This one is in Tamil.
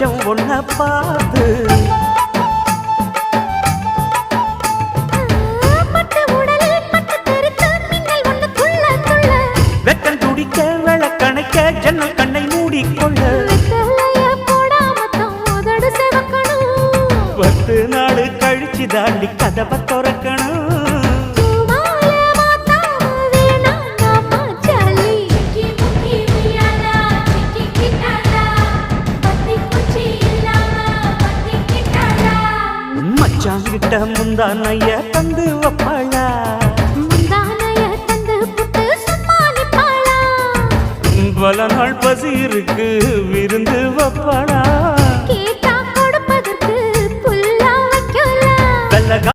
வச்சம் ஒன்ன பார்த்து வெக்கம் துடிக்க விளக்கணைக்க ஜன்னல் கண்ணை மூடிக்கொள்ள 10 நாள் கழிச்சு தாண்டி கதவை திறக்கணும் மச்சாங்கிட்ட முந்தானைய தந்து வப்பாளா பல நாள் பசி இருக்கு விருந்து வப்பாளா